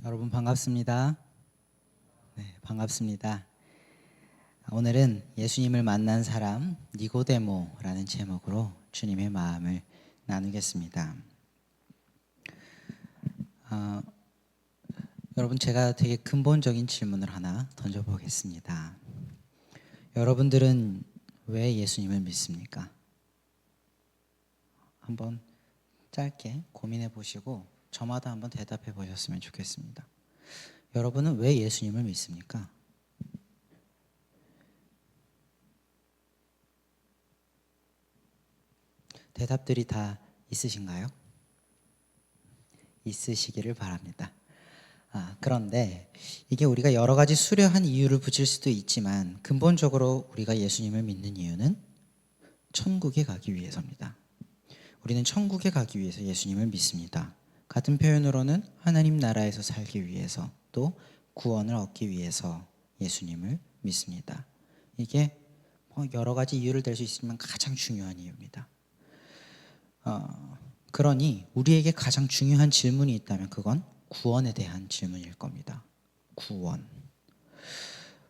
여러분 반갑습니다. 네, 반갑습니다. 오늘은 예수님을 만난 사람 니고데모라는 제목으로 주님의 마음을 나누겠습니다. 어, 여러분 제가 되게 근본적인 질문을 하나 던져보겠습니다. 여러분들은 왜 예수님을 믿습니까? 한번 짧게 고민해 보시고 저마다 한번 대답해 보셨으면 좋겠습니다. 여러분은 왜 예수님을 믿습니까? 대답들이 다 있으신가요? 있으시기를 바랍니다. 그런데 이게 우리가 여러 가지 수려한 이유를 붙일 수도 있지만 근본적으로 우리가 예수님을 믿는 이유는 천국에 가기 위해서입니다. 우리는 천국에 가기 위해서 예수님을 믿습니다. 같은 표현으로는 하나님 나라에서 살기 위해서 또 구원을 얻기 위해서 예수님을 믿습니다. 이게 여러 가지 이유를 댈 수 있지만 가장 중요한 이유입니다. 그러니 우리에게 가장 중요한 질문이 있다면 그건 구원에 대한 질문일 겁니다. 구원.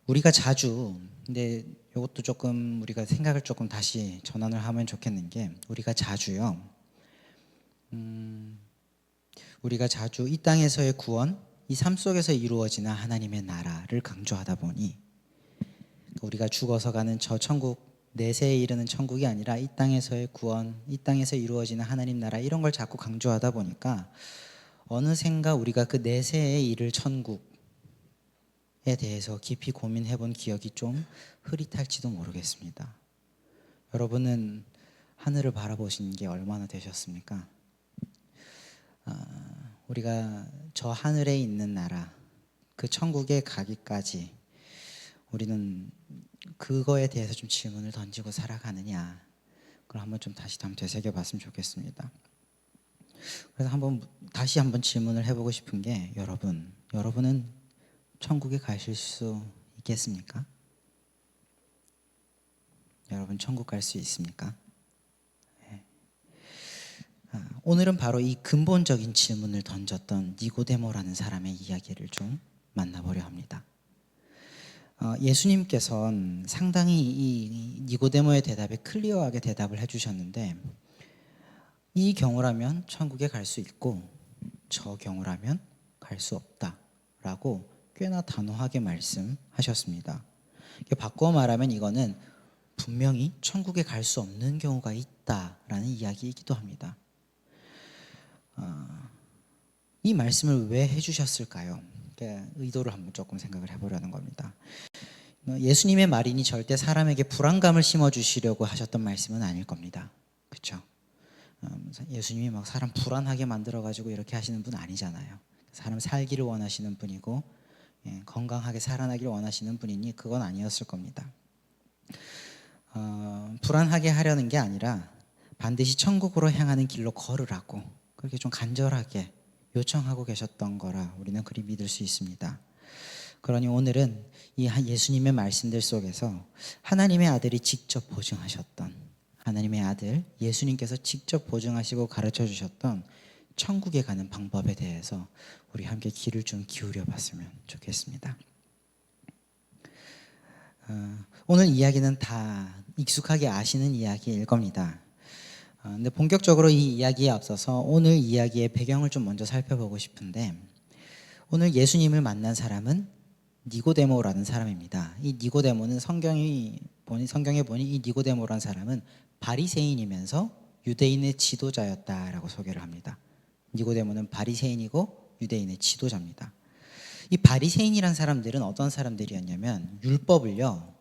우리가 자주, 근데 이것도 조금 우리가 생각을 조금 다시 전환을 하면 좋겠는 게 우리가 자주요. 우리가 자주 이 땅에서의 구원, 이 삶 속에서 이루어지는 하나님의 나라를 강조하다 보니 우리가 죽어서 가는 저 천국, 내세에 이르는 천국이 아니라 이 땅에서의 구원, 이 땅에서 이루어지는 하나님 나라 이런 걸 자꾸 강조하다 보니까 어느샌가 우리가 그 내세에 이를 천국에 대해서 깊이 고민해 본 기억이 좀 흐릿할지도 모르겠습니다. 여러분은 하늘을 바라보신 게 얼마나 되셨습니까? 우리가 저 하늘에 있는 나라, 그 천국에 가기까지 우리는 그거에 대해서 좀 질문을 던지고 살아가느냐, 그걸 한번 좀 다시 되새겨 봤으면 좋겠습니다. 그래서 다시 한번 질문을 해보고 싶은 게 여러분은 천국에 가실 수 있겠습니까? 여러분 천국 갈 수 있습니까? 오늘은 바로 이 근본적인 질문을 던졌던 니고데모라는 사람의 이야기를 좀 만나보려 합니다. 예수님께서는 상당히 이 니고데모의 대답에 클리어하게 대답을 해주셨는데 이 경우라면 천국에 갈 수 있고 저 경우라면 갈 수 없다라고 꽤나 단호하게 말씀하셨습니다. 바꾸어 말하면 이거는 분명히 천국에 갈 수 없는 경우가 있다라는 이야기이기도 합니다. 이 말씀을 왜 해주셨을까요? 의도를 한번 조금 생각을 해보려는 겁니다. 예수님의 말이니 절대 사람에게 불안감을 심어주시려고 하셨던 말씀은 아닐 겁니다. 그렇죠? 예수님이 막 사람 불안하게 만들어가지고 이렇게 하시는 분 아니잖아요. 사람 살기를 원하시는 분이고 건강하게 살아나기를 원하시는 분이니 그건 아니었을 겁니다. 불안하게 하려는 게 아니라 반드시 천국으로 향하는 길로 걸으라고 그렇게 좀 간절하게 요청하고 계셨던 거라 우리는 그리 믿을 수 있습니다. 그러니 오늘은 이 예수님의 말씀들 속에서 하나님의 아들이 직접 보증하셨던 하나님의 아들 예수님께서 직접 보증하시고 가르쳐 주셨던 천국에 가는 방법에 대해서 우리 함께 귀를 좀 기울여 봤으면 좋겠습니다. 오늘 이야기는 다 익숙하게 아시는 이야기일 겁니다. 근데 본격적으로 이 이야기에 앞서서 오늘 이야기의 배경을 좀 먼저 살펴보고 싶은데 오늘 예수님을 만난 사람은 니고데모라는 사람입니다. 이 니고데모는 성경에 보니 이 니고데모라는 사람은 바리새인이면서 유대인의 지도자였다라고 소개를 합니다. 니고데모는 바리새인이고 유대인의 지도자입니다. 이 바리새인이란 사람들은 어떤 사람들이었냐면 율법을요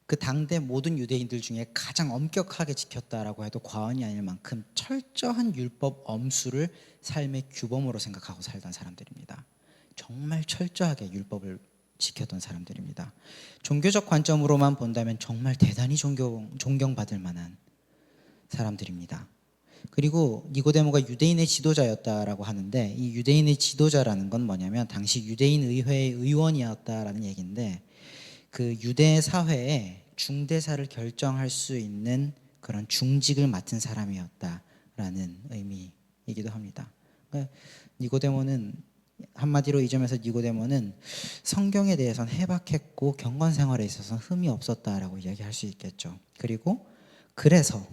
그 당대 모든 유대인들 중에 가장 엄격하게 지켰다라고 해도 과언이 아닐 만큼 철저한 율법 엄수를 삶의 규범으로 생각하고 살던 사람들입니다. 정말 철저하게 율법을 지켰던 사람들입니다. 종교적 관점으로만 본다면 정말 대단히 존경받을 만한 사람들입니다. 그리고 니고데모가 유대인의 지도자였다라고 하는데 이 유대인의 지도자라는 건 뭐냐면 당시 유대인 의회의 의원이었다라는 얘기인데 그 유대 사회의 중대사를 결정할 수 있는 그런 중직을 맡은 사람이었다라는 의미이기도 합니다. 그러니까 니고데모는 한마디로 이 점에서 니고데모는 성경에 대해서는 해박했고 경건 생활에 있어서는 흠이 없었다라고 이야기할 수 있겠죠. 그리고 그래서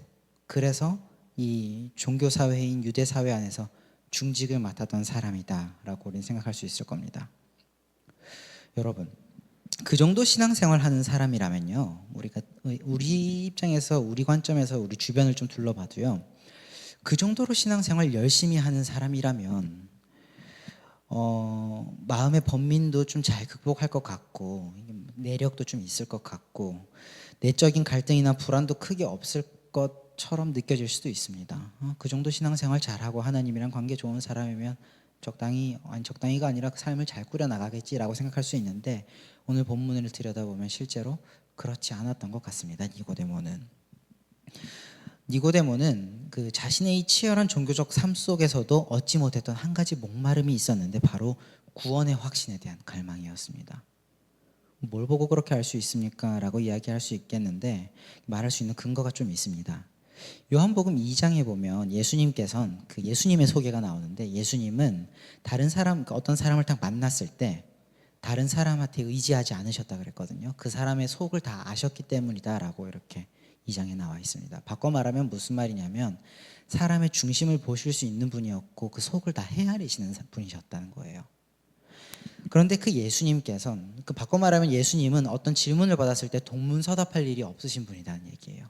이 종교 사회인 유대 사회 안에서 중직을 맡았던 사람이다라고 우리는 생각할 수 있을 겁니다. 여러분, 그 정도 신앙생활 하는 사람이라면요, 우리 입장에서, 우리 관점에서 우리 주변을 좀 둘러봐도요, 그 정도로 신앙생활 열심히 하는 사람이라면 마음의 번민도 좀 잘 극복할 것 같고, 내력도 좀 있을 것 같고, 내적인 갈등이나 불안도 크게 없을 것처럼 느껴질 수도 있습니다. 그 정도 신앙생활 잘하고 하나님이랑 관계 좋은 사람이면 적당히가 아니라 삶을 잘 꾸려나가겠지라고 생각할 수 있는데, 오늘 본문을 들여다보면 실제로 그렇지 않았던 것 같습니다. 니고데모는 그 자신의 이 치열한 종교적 삶 속에서도 얻지 못했던 한 가지 목마름이 있었는데, 바로 구원의 확신에 대한 갈망이었습니다. 뭘 보고 그렇게 알 수 있습니까? 라고 이야기할 수 있겠는데, 말할 수 있는 근거가 좀 있습니다. 요한복음 2장에 보면 예수님께서는 그 예수님의 소개가 나오는데, 예수님은 어떤 사람을 딱 만났을 때 다른 사람한테 의지하지 않으셨다 그랬거든요. 그 사람의 속을 다 아셨기 때문이다라고 이렇게 2장에 나와 있습니다. 바꿔 말하면 무슨 말이냐면, 사람의 중심을 보실 수 있는 분이었고 그 속을 다 헤아리시는 분이셨다는 거예요. 그런데 바꿔 말하면 예수님은 어떤 질문을 받았을 때 동문서답할 일이 없으신 분이라는 얘기예요.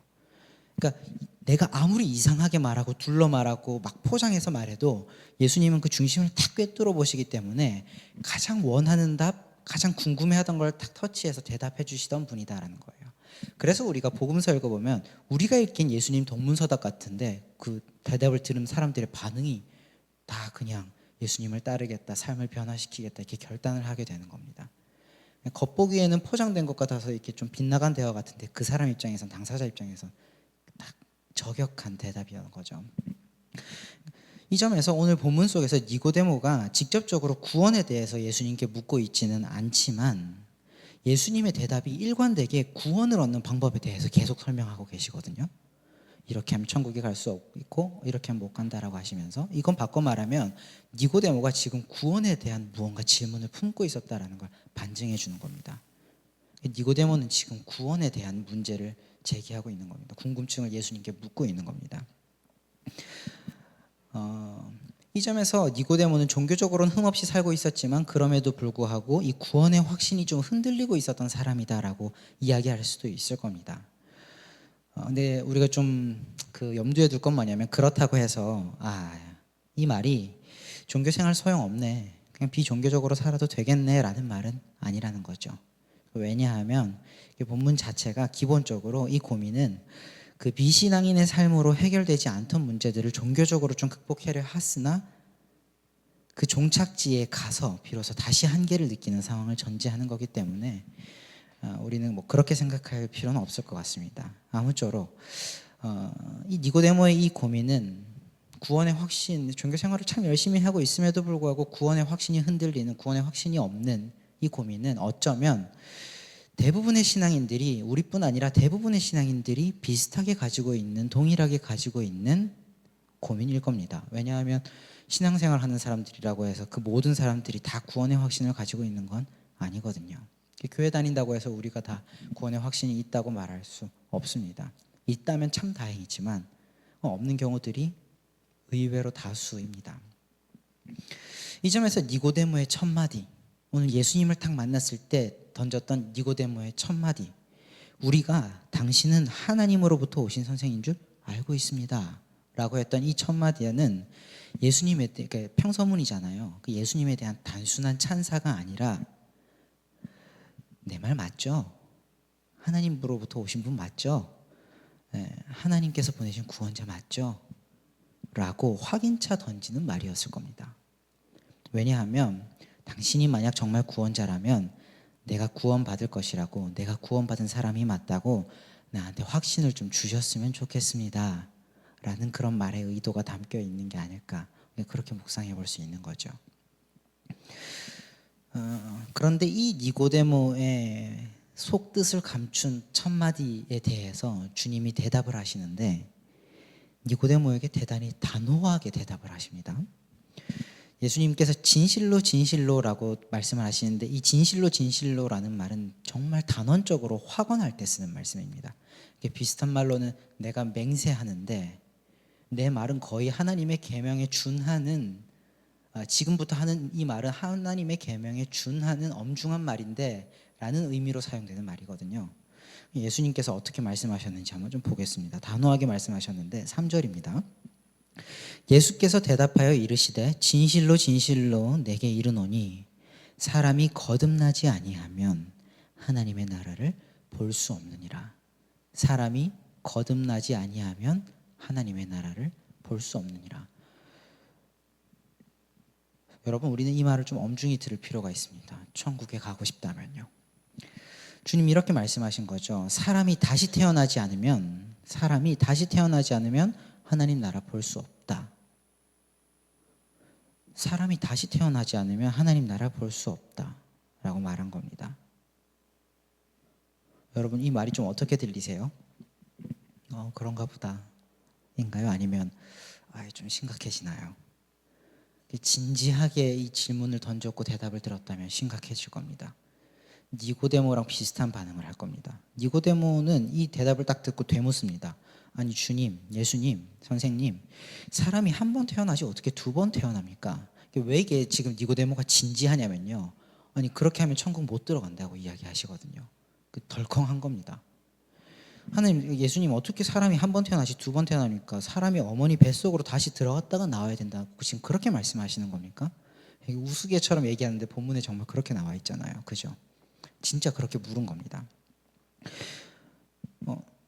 그러니까 내가 아무리 이상하게 말하고 둘러 말하고 막 포장해서 말해도 예수님은 그 중심을 탁 꿰뚫어 보시기 때문에 가장 원하는 답, 가장 궁금해하던 걸 탁 터치해서 대답해 주시던 분이다라는 거예요. 그래서 우리가 복음서 읽어보면 우리가 읽긴 예수님 동문서답 같은데, 그 대답을 들은 사람들의 반응이 다 그냥 예수님을 따르겠다, 삶을 변화시키겠다 이렇게 결단을 하게 되는 겁니다. 겉보기에는 포장된 것 같아서 이렇게 좀 빗나간 대화 같은데, 그 사람 입장에선, 당사자 입장에선 딱 저격한 대답이었던 거죠. 이 점에서 오늘 본문 속에서 니고데모가 직접적으로 구원에 대해서 예수님께 묻고 있지는 않지만, 예수님의 대답이 일관되게 구원을 얻는 방법에 대해서 계속 설명하고 계시거든요. 이렇게 하면 천국에 갈 수 있고 이렇게 하면 못 간다라고 하시면서, 이건 바꿔 말하면 니고데모가 지금 구원에 대한 무언가 질문을 품고 있었다라는 걸 반증해 주는 겁니다. 니고데모는 지금 구원에 대한 문제를 제기하고 있는 겁니다. 궁금증을 예수님께 묻고 있는 겁니다. 이 점에서 니고데모는 종교적으로는 흠없이 살고 있었지만 그럼에도 불구하고 이 구원의 확신이 좀 흔들리고 있었던 사람이다라고 이야기할 수도 있을 겁니다. 근데 우리가 좀 그 염두에 둘 건 뭐냐면, 그렇다고 해서 이 말이 종교생활 소용없네, 그냥 비종교적으로 살아도 되겠네 라는 말은 아니라는 거죠. 왜냐하면 본문 자체가 기본적으로 이 고민은 그 비신앙인의 삶으로 해결되지 않던 문제들을 종교적으로 좀 극복해야 했으나 그 종착지에 가서 비로소 다시 한계를 느끼는 상황을 전제하는 거기 때문에 우리는 뭐 그렇게 생각할 필요는 없을 것 같습니다. 아무쪼록 이 니고데모의 이 고민은 구원의 확신, 종교 생활을 참 열심히 하고 있음에도 불구하고 구원의 확신이 흔들리는, 구원의 확신이 없는 이 고민은 어쩌면 대부분의 신앙인들이, 우리뿐 아니라 대부분의 신앙인들이 비슷하게 가지고 있는, 동일하게 가지고 있는 고민일 겁니다. 왜냐하면 신앙생활 하는 사람들이라고 해서 그 모든 사람들이 다 구원의 확신을 가지고 있는 건 아니거든요. 교회 다닌다고 해서 우리가 다 구원의 확신이 있다고 말할 수 없습니다. 있다면 참 다행이지만 없는 경우들이 의외로 다수입니다. 이 점에서 니고데모의 첫 마디, 오늘 예수님을 딱 만났을 때 던졌던 니고데모의 첫 마디, 우리가 당신은 하나님으로부터 오신 선생인 줄 알고 있습니다 라고 했던 이 첫 마디는 예수님에 대해, 그러니까 평서문이잖아요. 그 예수님에 대한 단순한 찬사가 아니라, 내 말 맞죠? 하나님으로부터 오신 분 맞죠? 하나님께서 보내신 구원자 맞죠? 라고 확인차 던지는 말이었을 겁니다. 왜냐하면 당신이 만약 정말 구원자라면 내가 구원받을 것이라고, 내가 구원받은 사람이 맞다고 나한테 확신을 좀 주셨으면 좋겠습니다 라는 그런 말의 의도가 담겨 있는 게 아닐까, 그렇게 묵상해 볼 수 있는 거죠. 그런데 이 니고데모의 속뜻을 감춘 첫 마디에 대해서 주님이 대답을 하시는데, 니고데모에게 대단히 단호하게 대답을 하십니다. 예수님께서 진실로 진실로라고 말씀을 하시는데 이 진실로 진실로라는 말은 정말 단언적으로 확언할 때 쓰는 말씀입니다. 비슷한 말로는 내가 맹세하는데 내 말은 거의 하나님의 계명에 준하는 지금부터 하는 이 말은 하나님의 계명에 준하는 엄중한 말인데 라는 의미로 사용되는 말이거든요. 예수님께서 어떻게 말씀하셨는지 한번 좀 보겠습니다. 단호하게 말씀하셨는데 3절입니다. 예수께서 대답하여 이르시되 진실로 진실로 내게 이르노니 사람이 거듭나지 아니하면 하나님의 나라를 볼 수 없느니라. 사람이 거듭나지 아니하면 하나님의 나라를 볼 수 없느니라. 여러분, 우리는 이 말을 좀 엄중히 들을 필요가 있습니다. 천국에 가고 싶다면요. 주님 이렇게 말씀하신 거죠. 사람이 다시 태어나지 않으면 하나님 나라 볼 수 없다. 사람이 다시 태어나지 않으면 하나님 나라 볼 수 없다 라고 말한 겁니다. 여러분, 이 말이 좀 어떻게 들리세요? 그런가 보다 인가요? 아니면 좀 심각해지나요? 진지하게 이 질문을 던졌고 대답을 들었다면 심각해질 겁니다. 니고데모랑 비슷한 반응을 할 겁니다. 니고데모는 이 대답을 딱 듣고 되묻습니다. 아니 주님, 예수님, 선생님, 사람이 한 번 태어나지 어떻게 두 번 태어납니까? 왜 이게 지금 니고데모가 진지하냐면요. 아니 그렇게 하면 천국 못 들어간다고 이야기하시거든요. 덜컹한 겁니다. 하나님, 예수님 어떻게 사람이 한 번 태어나지 두 번 태어납니까? 사람이 어머니 뱃속으로 다시 들어갔다가 나와야 된다고 지금 그렇게 말씀하시는 겁니까? 우스개처럼 얘기하는데 본문에 정말 그렇게 나와 있잖아요. 그죠? 진짜 그렇게 물은 겁니다.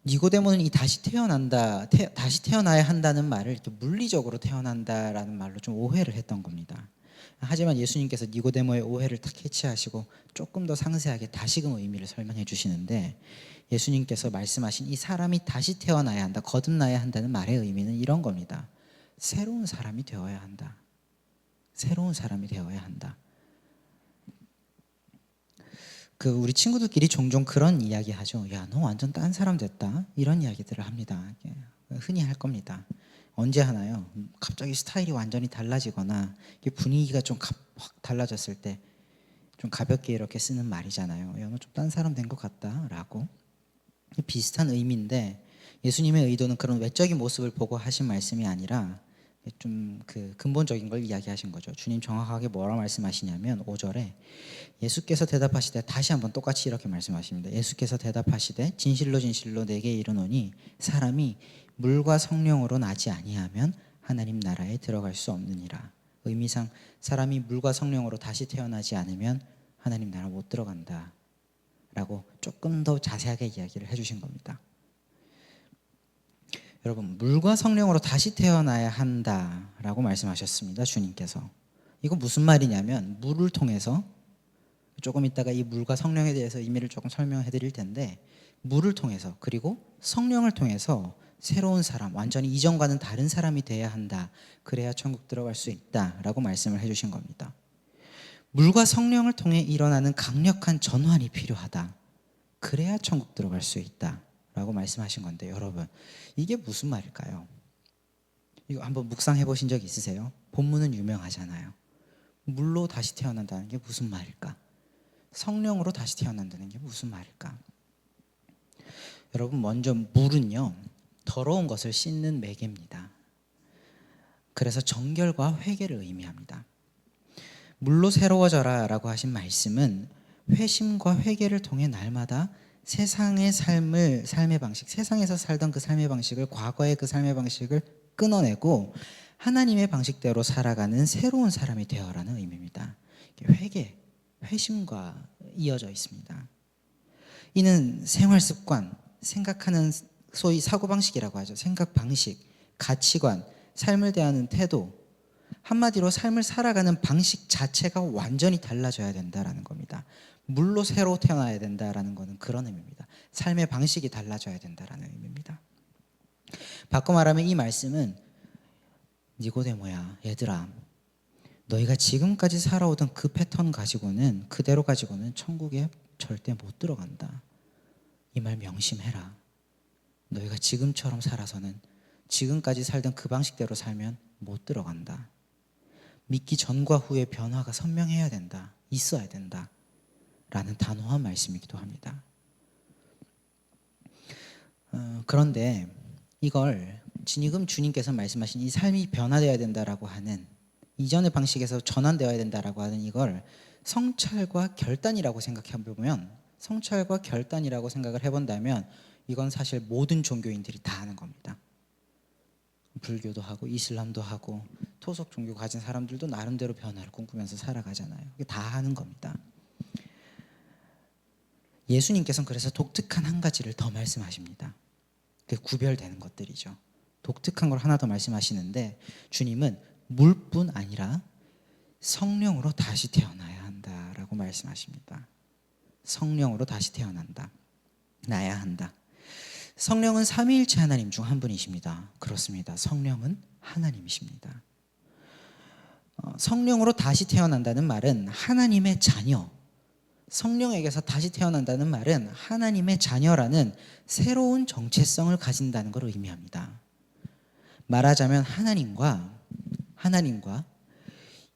니고데모는 이 다시 태어나야 한다는 말을 이렇게 물리적으로 태어난다라는 말로 좀 오해를 했던 겁니다. 하지만 예수님께서 니고데모의 오해를 딱 캐치하시고 조금 더 상세하게 다시금 의미를 설명해 주시는데, 예수님께서 말씀하신 이 사람이 다시 태어나야 한다, 거듭나야 한다는 말의 의미는 이런 겁니다. 새로운 사람이 되어야 한다. 새로운 사람이 되어야 한다. 우리 친구들끼리 종종 그런 이야기 하죠. 야, 너 완전 딴 사람 됐다. 이런 이야기들을 합니다. 흔히 할 겁니다. 언제 하나요? 갑자기 스타일이 완전히 달라지거나 분위기가 좀 확 달라졌을 때 좀 가볍게 이렇게 쓰는 말이잖아요. 야, 너 좀 딴 사람 된 것 같다라고. 비슷한 의미인데 예수님의 의도는 그런 외적인 모습을 보고 하신 말씀이 아니라 좀 근본적인 걸 이야기하신 거죠. 주님 정확하게 뭐라 말씀하시냐면 5절에 예수께서 대답하시되, 다시 한번 똑같이 이렇게 말씀하십니다. 예수께서 대답하시되 진실로 진실로 내게 이르노니 사람이 물과 성령으로 나지 아니하면 하나님 나라에 들어갈 수 없느니라. 의미상 사람이 물과 성령으로 다시 태어나지 않으면 하나님 나라 못 들어간다 라고 조금 더 자세하게 이야기를 해주신 겁니다. 여러분, 물과 성령으로 다시 태어나야 한다라고 말씀하셨습니다. 주님께서. 이거 무슨 말이냐면, 물을 통해서, 조금 이따가 이 물과 성령에 대해서 의미를 조금 설명해 드릴 텐데, 물을 통해서 그리고 성령을 통해서 새로운 사람, 완전히 이전과는 다른 사람이 돼야 한다. 그래야 천국 들어갈 수 있다라고 말씀을 해주신 겁니다. 물과 성령을 통해 일어나는 강력한 전환이 필요하다. 그래야 천국 들어갈 수 있다 라고 말씀하신 건데, 여러분 이게 무슨 말일까요? 이거 한번 묵상해 보신 적 있으세요? 본문은 유명하잖아요. 물로 다시 태어난다는 게 무슨 말일까? 성령으로 다시 태어난다는 게 무슨 말일까? 여러분, 먼저 물은요, 더러운 것을 씻는 매개입니다. 그래서 정결과 회개를 의미합니다. 물로 새로워져라 라고 하신 말씀은 회심과 회개를 통해 날마다 세상의 삶의 방식, 세상에서 살던 그 삶의 방식을, 과거의 그 삶의 방식을 끊어내고 하나님의 방식대로 살아가는 새로운 사람이 되어라는 의미입니다. 회개, 회심과 이어져 있습니다. 이는 생활 습관, 생각하는 소위 사고방식이라고 하죠. 생각 방식, 가치관, 삶을 대하는 태도, 한마디로 삶을 살아가는 방식 자체가 완전히 달라져야 된다라는 겁니다. 물로 새로 태어나야 된다라는 것은 그런 의미입니다. 삶의 방식이 달라져야 된다라는 의미입니다. 바꿔 말하면 이 말씀은, 니고데모야, 얘들아, 너희가 지금까지 살아오던 그 패턴 가지고는, 그대로 가지고는 천국에 절대 못 들어간다. 이 말 명심해라. 너희가 지금처럼 살아서는, 지금까지 살던 그 방식대로 살면 못 들어간다. 믿기 전과 후의 변화가 선명해야 된다, 있어야 된다 라는 단호한 말씀이기도 합니다. 그런데 이걸 지금 주님께서 말씀하신 이 삶이 변화되어야 된다라고 하는 이전의 방식에서 전환되어야 된다라고 하는 이걸 성찰과 결단이라고 생각해 보면, 성찰과 결단이라고 생각을 해본다면 이건 사실 모든 종교인들이 다 하는 겁니다. 불교도 하고 이슬람도 하고 토속 종교 가진 사람들도 나름대로 변화를 꿈꾸면서 살아가잖아요. 이게 다 하는 겁니다. 예수님께서는 그래서 독특한 한 가지를 더 말씀하십니다. 그게 구별되는 것들이죠. 독특한 걸 하나 더 말씀하시는데, 주님은 물뿐 아니라 성령으로 다시 태어나야 한다라고 말씀하십니다. 성령으로 다시 태어난다, 나야 한다. 성령은 삼위일체 하나님 중 한 분이십니다. 그렇습니다. 성령은 하나님이십니다. 성령으로 다시 태어난다는 말은 하나님의 자녀, 성령에게서 다시 태어난다는 말은 하나님의 자녀라는 새로운 정체성을 가진다는 걸 의미합니다. 말하자면 하나님과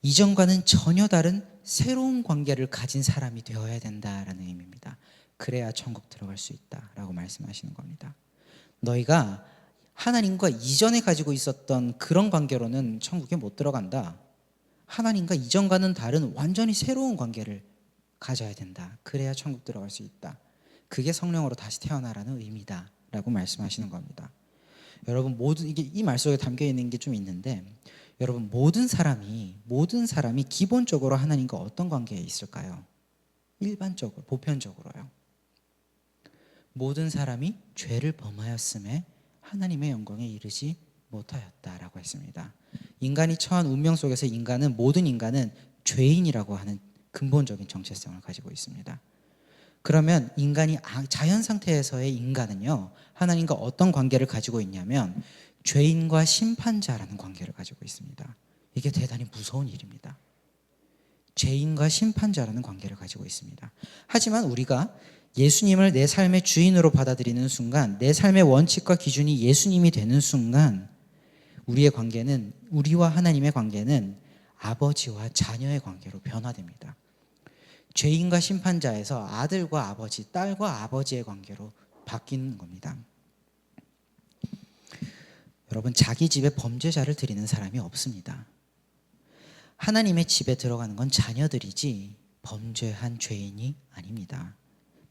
이전과는 전혀 다른 새로운 관계를 가진 사람이 되어야 된다라는 의미입니다. 그래야 천국 들어갈 수 있다라고 말씀하시는 겁니다. 너희가 하나님과 이전에 가지고 있었던 그런 관계로는 천국에 못 들어간다. 하나님과 이전과는 다른 완전히 새로운 관계를 가져야 된다. 그래야 천국 들어갈 수 있다. 그게 성령으로 다시 태어나라는 의미다 라고 말씀하시는 겁니다. 여러분, 이게 이 말 속에 담겨 있는 게 좀 있는데, 여러분, 모든 사람이 기본적으로 하나님과 어떤 관계에 있을까요? 일반적으로, 보편적으로요. 모든 사람이 죄를 범하였음에 하나님의 영광에 이르지 못하였다라고 했습니다. 인간이 처한 운명 속에서 모든 인간은 죄인이라고 하는 근본적인 정체성을 가지고 있습니다. 그러면 인간이 자연 상태에서의 인간은요, 하나님과 어떤 관계를 가지고 있냐면 죄인과 심판자라는 관계를 가지고 있습니다. 이게 대단히 무서운 일입니다. 죄인과 심판자라는 관계를 가지고 있습니다. 하지만 우리가 예수님을 내 삶의 주인으로 받아들이는 순간, 내 삶의 원칙과 기준이 예수님이 되는 순간, 우리와 하나님의 관계는 아버지와 자녀의 관계로 변화됩니다. 죄인과 심판자에서 아들과 아버지, 딸과 아버지의 관계로 바뀌는 겁니다. 여러분, 자기 집에 범죄자를 들이는 사람이 없습니다. 하나님의 집에 들어가는 건 자녀들이지 범죄한 죄인이 아닙니다.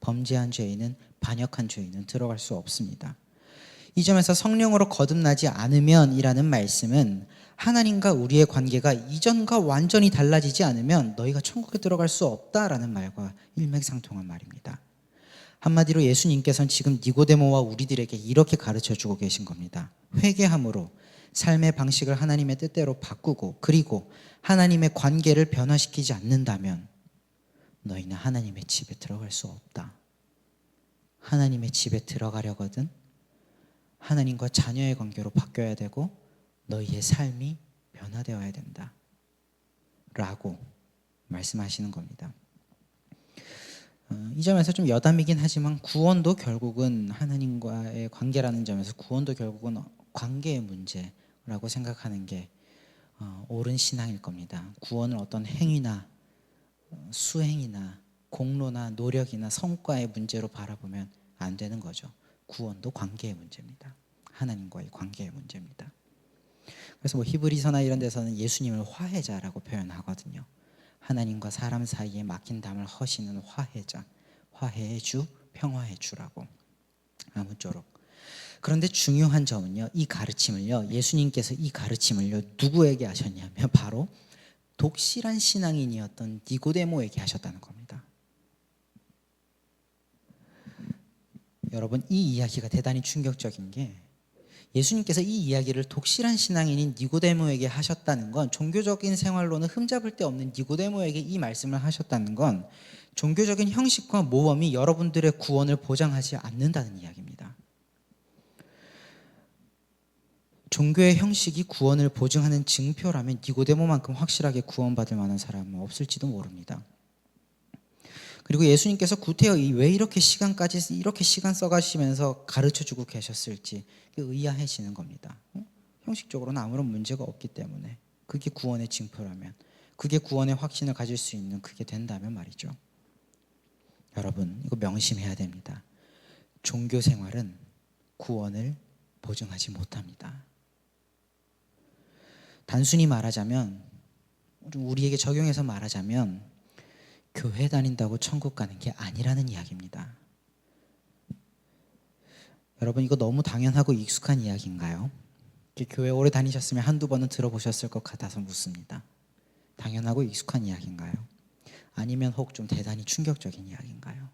범죄한 죄인은, 반역한 죄인은 들어갈 수 없습니다. 이 점에서 성령으로 거듭나지 않으면 이라는 말씀은 하나님과 우리의 관계가 이전과 완전히 달라지지 않으면 너희가 천국에 들어갈 수 없다라는 말과 일맥상통한 말입니다. 한마디로 예수님께서는 지금 니고데모와 우리들에게 이렇게 가르쳐주고 계신 겁니다. 회개함으로 삶의 방식을 하나님의 뜻대로 바꾸고, 그리고 하나님의 관계를 변화시키지 않는다면 너희는 하나님의 집에 들어갈 수 없다. 하나님의 집에 들어가려거든 하나님과 자녀의 관계로 바뀌어야 되고 너희의 삶이 변화되어야 된다 라고 말씀하시는 겁니다. 이 점에서 좀 여담이긴 하지만 구원도 결국은 하나님과의 관계라는 점에서 구원도 결국은 관계의 문제라고 생각하는 게 옳은 신앙일 겁니다. 구원을 어떤 행위나 수행이나 공로나 노력이나 성과의 문제로 바라보면 안 되는 거죠. 구원도 관계의 문제입니다. 하나님과의 관계의 문제입니다. 그래서 히브리서나 이런 데서는 예수님을 화해자라고 표현하거든요. 하나님과 사람 사이에 막힌 담을 허시는 화해자, 화해의 주, 평화의 주라고. 아무쪼록. 그런데 중요한 점은요, 이 가르침을요, 예수님께서 이 가르침을요 누구에게 하셨냐면 바로 독실한 신앙인이었던 니고데모에게 하셨다는 겁니다. 여러분, 이 이야기가 대단히 충격적인 게, 예수님께서 이 이야기를 독실한 신앙인인 니고데모에게 하셨다는 건, 종교적인 생활로는 흠잡을 데 없는 니고데모에게 이 말씀을 하셨다는 건 종교적인 형식과 모범이 여러분들의 구원을 보장하지 않는다는 이야기입니다. 종교의 형식이 구원을 보증하는 증표라면 니고데모만큼 확실하게 구원받을 만한 사람은 없을지도 모릅니다. 그리고 예수님께서 구태여 왜 이렇게 시간 써가시면서 가르쳐주고 계셨을지 의아해지는 겁니다. 형식적으로는 아무런 문제가 없기 때문에 그게 구원의 징표라면, 그게 구원의 확신을 가질 수 있는 그게 된다면 말이죠. 여러분, 이거 명심해야 됩니다. 종교 생활은 구원을 보증하지 못합니다. 단순히 말하자면, 우리에게 적용해서 말하자면 교회 다닌다고 천국 가는 게 아니라는 이야기입니다. 여러분, 이거 너무 당연하고 익숙한 이야기인가요? 교회 오래 다니셨으면 한두 번은 들어보셨을 것 같아서 묻습니다. 당연하고 익숙한 이야기인가요? 아니면 혹 좀 대단히 충격적인 이야기인가요?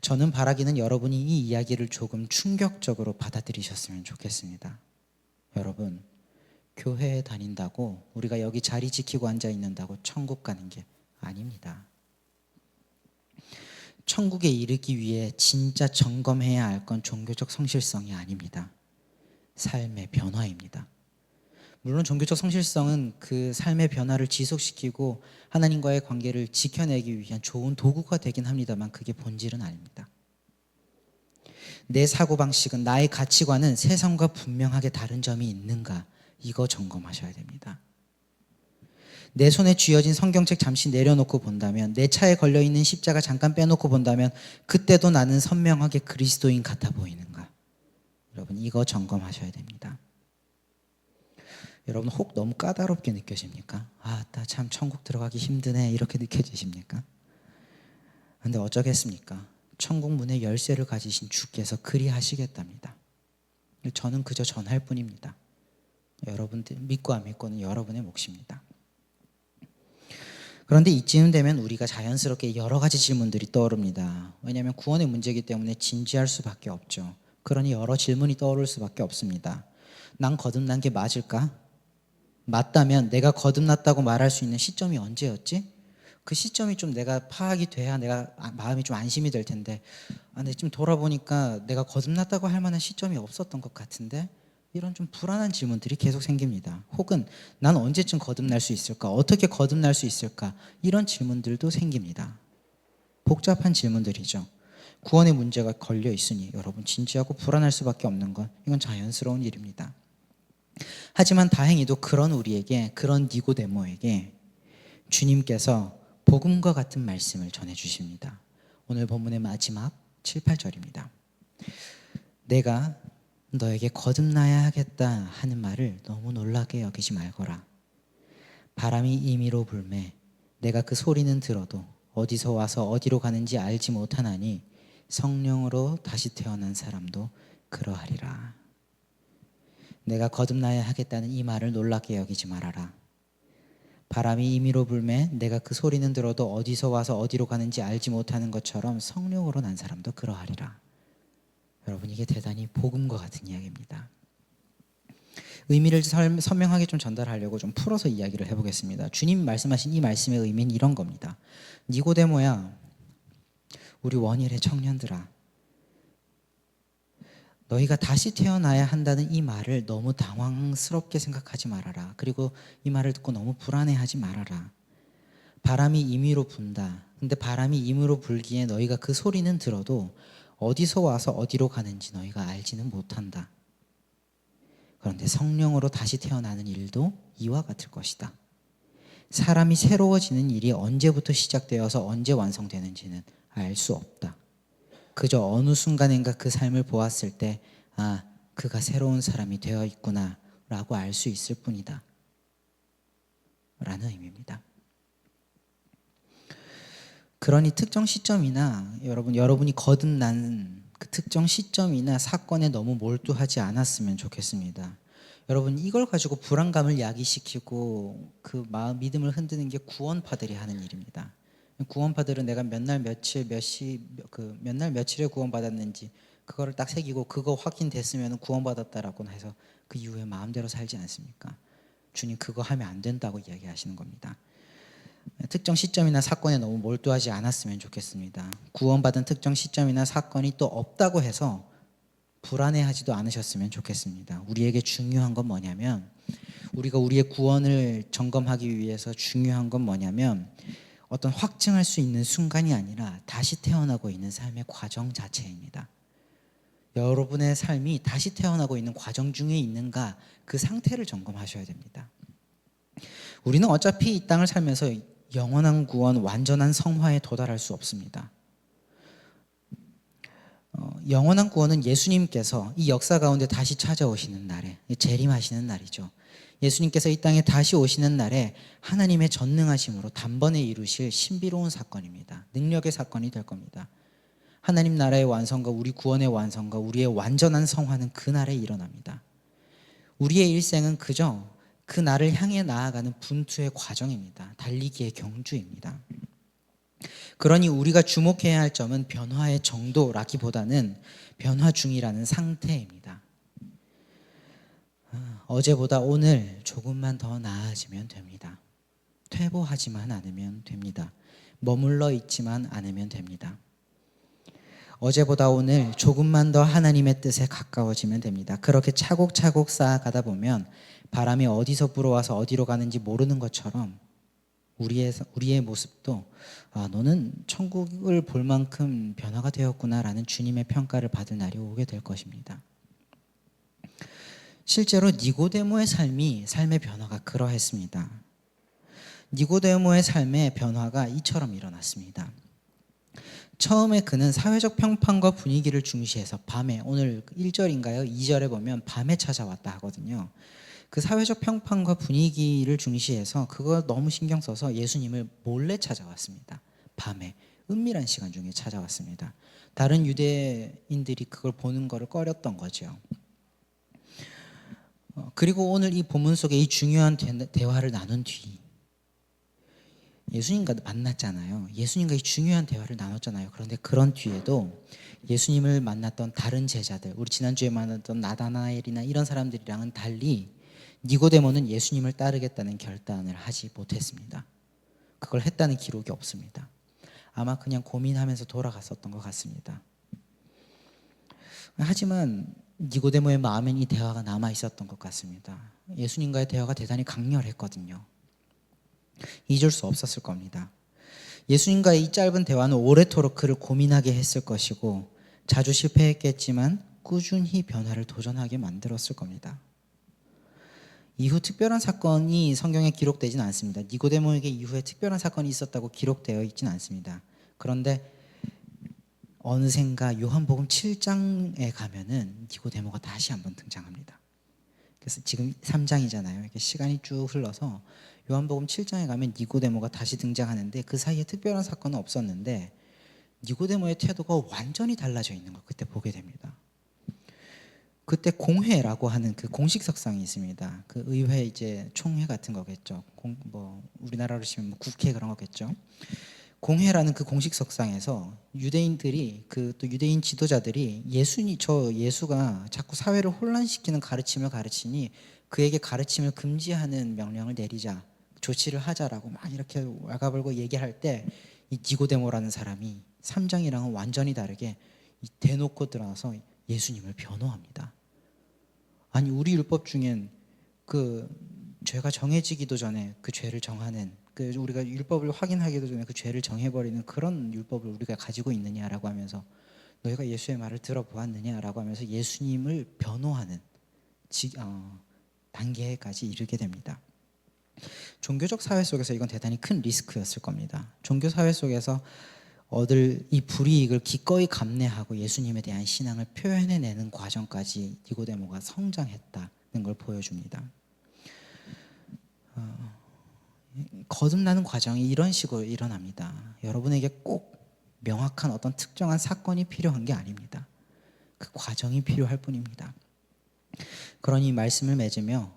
저는 바라기는 여러분이 이 이야기를 조금 충격적으로 받아들이셨으면 좋겠습니다. 여러분, 교회에 다닌다고 우리가 여기 자리 지키고 앉아 있는다고 천국 가는 게 아닙니다. 천국에 이르기 위해 진짜 점검해야 할 건 종교적 성실성이 아닙니다. 삶의 변화입니다. 물론 종교적 성실성은 그 삶의 변화를 지속시키고 하나님과의 관계를 지켜내기 위한 좋은 도구가 되긴 합니다만 그게 본질은 아닙니다. 내 사고방식은, 나의 가치관은 세상과 분명하게 다른 점이 있는가, 이거 점검하셔야 됩니다. 내 손에 쥐어진 성경책 잠시 내려놓고 본다면, 내 차에 걸려있는 십자가 잠깐 빼놓고 본다면 그때도 나는 선명하게 그리스도인 같아 보이는가? 여러분, 이거 점검하셔야 됩니다. 여러분, 혹 너무 까다롭게 느껴집니까? 아, 나 참 천국 들어가기 힘드네, 이렇게 느껴지십니까? 근데 어쩌겠습니까? 천국 문의 열쇠를 가지신 주께서 그리 하시겠답니다. 저는 그저 전할 뿐입니다. 여러분들 믿고 안 믿고는 여러분의 몫입니다. 그런데 이쯤 되면 우리가 자연스럽게 여러 가지 질문들이 떠오릅니다. 왜냐하면 구원의 문제이기 때문에 진지할 수밖에 없죠. 그러니 여러 질문이 떠오를 수밖에 없습니다. 난 거듭난 게 맞을까? 맞다면 내가 거듭났다고 말할 수 있는 시점이 언제였지? 그 시점이 좀 내가 파악이 돼야 내가 마음이 좀 안심이 될 텐데, 근데 지금 돌아보니까 내가 거듭났다고 할 만한 시점이 없었던 것 같은데, 이런 좀 불안한 질문들이 계속 생깁니다. 혹은 난 언제쯤 거듭날 수 있을까? 어떻게 거듭날 수 있을까? 이런 질문들도 생깁니다. 복잡한 질문들이죠. 구원의 문제가 걸려 있으니 여러분 진지하고 불안할 수밖에 없는 건 이건 자연스러운 일입니다. 하지만 다행히도 그런 우리에게, 그런 니고데모에게 주님께서 복음과 같은 말씀을 전해주십니다. 오늘 본문의 마지막 7, 8절입니다. 내가 너에게 거듭나야 하겠다 하는 말을 너무 놀라게 여기지 말거라. 바람이 임의로 불매 내가 그 소리는 들어도 어디서 와서 어디로 가는지 알지 못하나니 성령으로 다시 태어난 사람도 그러하리라. 내가 거듭나야 하겠다는 이 말을 놀랍게 여기지 말아라. 바람이 임의로 불매 내가 그 소리는 들어도 어디서 와서 어디로 가는지 알지 못하는 것처럼 성령으로 난 사람도 그러하리라. 여러분, 이게 대단히 복음과 같은 이야기입니다. 의미를 선명하게 좀 전달하려고 좀 풀어서 이야기를 해보겠습니다. 주님 말씀하신 이 말씀의 의미는 이런 겁니다. 니고데모야, 우리 원일의 청년들아, 너희가 다시 태어나야 한다는 이 말을 너무 당황스럽게 생각하지 말아라. 그리고 이 말을 듣고 너무 불안해하지 말아라. 바람이 임의로 분다. 근데 바람이 임의로 불기에 너희가 그 소리는 들어도 어디서 와서 어디로 가는지 너희가 알지는 못한다. 그런데 성령으로 다시 태어나는 일도 이와 같을 것이다. 사람이 새로워지는 일이 언제부터 시작되어서 언제 완성되는지는 알 수 없다. 그저 어느 순간인가 그 삶을 보았을 때, 아, 그가 새로운 사람이 되어 있구나 라고 알 수 있을 뿐이다 라는 의미입니다. 그러니 특정 시점이나 여러분이 거듭난 그 특정 시점이나 사건에 너무 몰두하지 않았으면 좋겠습니다. 여러분, 이걸 가지고 불안감을 야기시키고 그 마음 믿음을 흔드는 게 구원파들이 하는 일입니다. 구원파들은 내가 몇 날 며칠에 구원받았는지 그거를 딱 새기고 그거 확인됐으면 구원받았다라고 해서 그 이후에 마음대로 살지 않습니까? 주님 그거 하면 안 된다고 이야기하시는 겁니다. 특정 시점이나 사건에 너무 몰두하지 않았으면 좋겠습니다. 구원받은 특정 시점이나 사건이 또 없다고 해서 불안해하지도 않으셨으면 좋겠습니다. 우리에게 중요한 건 뭐냐면, 우리가 우리의 구원을 점검하기 위해서 중요한 건 뭐냐면, 어떤 확증할 수 있는 순간이 아니라 다시 태어나고 있는 삶의 과정 자체입니다. 여러분의 삶이 다시 태어나고 있는 과정 중에 있는가, 그 상태를 점검하셔야 됩니다. 우리는 어차피 이 땅을 살면서 영원한 구원, 완전한 성화에 도달할 수 없습니다. 영원한 구원은 예수님께서 이 역사 가운데 다시 찾아오시는 날에, 재림하시는 날이죠. 예수님께서 이 땅에 다시 오시는 날에 하나님의 전능하심으로 단번에 이루실 신비로운 사건입니다. 능력의 사건이 될 겁니다. 하나님 나라의 완성과 우리 구원의 완성과 우리의 완전한 성화는 그 날에 일어납니다. 우리의 일생은 그저 그 날을 향해 나아가는 분투의 과정입니다. 달리기의 경주입니다. 그러니 우리가 주목해야 할 점은 변화의 정도라기보다는 변화 중이라는 상태입니다. 어제보다 오늘 조금만 더 나아지면 됩니다. 퇴보하지만 않으면 됩니다. 머물러 있지만 않으면 됩니다. 어제보다 오늘 조금만 더 하나님의 뜻에 가까워지면 됩니다. 그렇게 차곡차곡 쌓아가다 보면 바람이 어디서 불어와서 어디로 가는지 모르는 것처럼 우리의 모습도 너는 천국을 볼 만큼 변화가 되었구나라는 주님의 평가를 받을 날이 오게 될 것입니다. 실제로 니고데모의 삶의 변화가 그러했습니다. 니고데모의 삶의 변화가 이처럼 일어났습니다. 처음에 그는 사회적 평판과 분위기를 중시해서 밤에, 오늘 1절인가요? 2절에 보면 밤에 찾아왔다 하거든요. 그 사회적 평판과 분위기를 중시해서 그거 너무 신경 써서 예수님을 몰래 찾아왔습니다. 밤에 은밀한 시간 중에 찾아왔습니다. 다른 유대인들이 그걸 보는 거를 꺼렸던 거죠. 그리고 오늘 이 본문 속에 이 중요한 대화를 나눈 뒤 예수님과 만났잖아요. 예수님과 이 중요한 대화를 나눴잖아요. 그런데 그런 뒤에도 예수님을 만났던 다른 제자들, 우리 지난주에 만났던 나다나엘이나 이런 사람들이랑은 달리 니고데모는 예수님을 따르겠다는 결단을 하지 못했습니다. 그걸 했다는 기록이 없습니다. 아마 그냥 고민하면서 돌아갔었던 것 같습니다. 하지만 니고데모의 마음엔 이 대화가 남아 있었던 것 같습니다. 예수님과의 대화가 대단히 강렬했거든요. 잊을 수 없었을 겁니다. 예수님과의 이 짧은 대화는 오래도록 그를 고민하게 했을 것이고 자주 실패했겠지만 꾸준히 변화를 도전하게 만들었을 겁니다. 이후 특별한 사건이 성경에 기록되지는 않습니다. 니고데모에게 이후에 특별한 사건이 있었다고 기록되어 있지는 않습니다. 그런데 어느샌가 요한복음 7장에 가면은 니고데모가 다시 한번 등장합니다. 그래서 지금 3장이잖아요. 이렇게 시간이 쭉 흘러서 요한복음 7장에 가면 니고데모가 다시 등장하는데 그 사이에 특별한 사건은 없었는데 니고데모의 태도가 완전히 달라져 있는 걸 그때 보게 됩니다. 그때 공회라고 하는 그 공식 석상이 있습니다. 그 의회 이제 총회 같은 거겠죠. 우리나라로 치면 국회 그런 거겠죠. 공회라는 그 공식 석상에서 유대인들이 또 유대인 지도자들이 예수가 자꾸 사회를 혼란시키는 가르침을 가르치니 그에게 가르침을 금지하는 명령을 내리자, 조치를 하자라고 막 이렇게 왈가불고 얘기할 때 이 니고데모라는 사람이 3장이랑은 완전히 다르게 대놓고 들어가서 예수님을 변호합니다. 아니 우리 율법 중엔 그 죄가 정해지기도 전에 그 죄를 정하는 우리가 율법을 확인하기도 전에 그 죄를 정해버리는 그런 율법을 우리가 가지고 있느냐라고 하면서 너희가 예수의 말을 들어보았느냐라고 하면서 예수님을 변호하는 단계까지 이르게 됩니다. 종교적 사회 속에서 이건 대단히 큰 리스크였을 겁니다. 종교 사회 속에서 얻을 이 불이익을 기꺼이 감내하고 예수님에 대한 신앙을 표현해내는 과정까지 니고데모가 성장했다는 걸 보여줍니다. 거듭나는 과정이 이런 식으로 일어납니다. 여러분에게 꼭 명확한 어떤 특정한 사건이 필요한 게 아닙니다. 그 과정이 필요할 뿐입니다. 그러니 말씀을 맺으며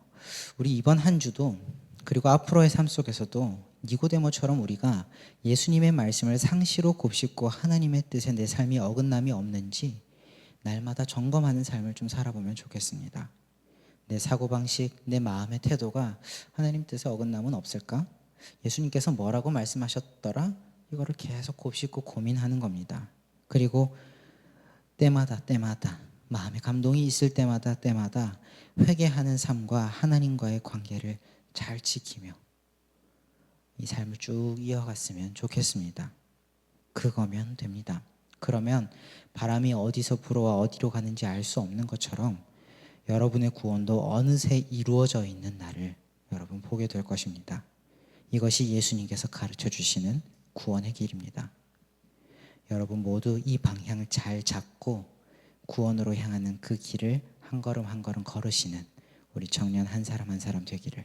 우리 이번 한 주도 그리고 앞으로의 삶 속에서도 니고데모처럼 우리가 예수님의 말씀을 상시로 곱씹고 하나님의 뜻에 내 삶이 어긋남이 없는지 날마다 점검하는 삶을 좀 살아보면 좋겠습니다. 내 사고방식, 내 마음의 태도가 하나님 뜻에 어긋남은 없을까? 예수님께서 뭐라고 말씀하셨더라? 이거를 계속 곱씹고 고민하는 겁니다. 그리고 때마다 마음의 감동이 있을 때마다 회개하는 삶과 하나님과의 관계를 잘 지키며 이 삶을 쭉 이어갔으면 좋겠습니다. 그거면 됩니다. 그러면 바람이 어디서 불어와 어디로 가는지 알 수 없는 것처럼 여러분의 구원도 어느새 이루어져 있는 날을 여러분 보게 될 것입니다. 이것이 예수님께서 가르쳐 주시는 구원의 길입니다. 여러분 모두 이 방향을 잘 잡고 구원으로 향하는 그 길을 한 걸음 한 걸음 걸으시는 우리 청년 한 사람 한 사람 되기를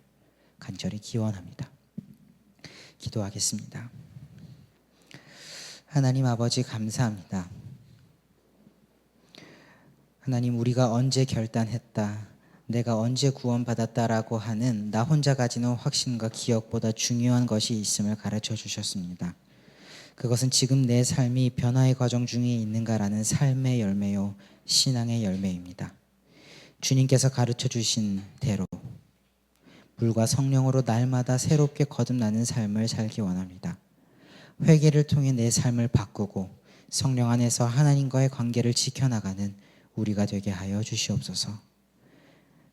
간절히 기원합니다. 기도하겠습니다. 하나님 아버지 감사합니다. 하나님, 우리가 언제 결단했다, 내가 언제 구원받았다라고 하는 나 혼자 가지는 확신과 기억보다 중요한 것이 있음을 가르쳐 주셨습니다. 그것은 지금 내 삶이 변화의 과정 중에 있는가라는 삶의 열매요, 신앙의 열매입니다. 주님께서 가르쳐 주신 대로 물과 성령으로 날마다 새롭게 거듭나는 삶을 살기 원합니다. 회개를 통해 내 삶을 바꾸고 성령 안에서 하나님과의 관계를 지켜나가는 우리가 되게 하여 주시옵소서.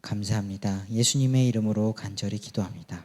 감사합니다. 예수님의 이름으로 간절히 기도합니다.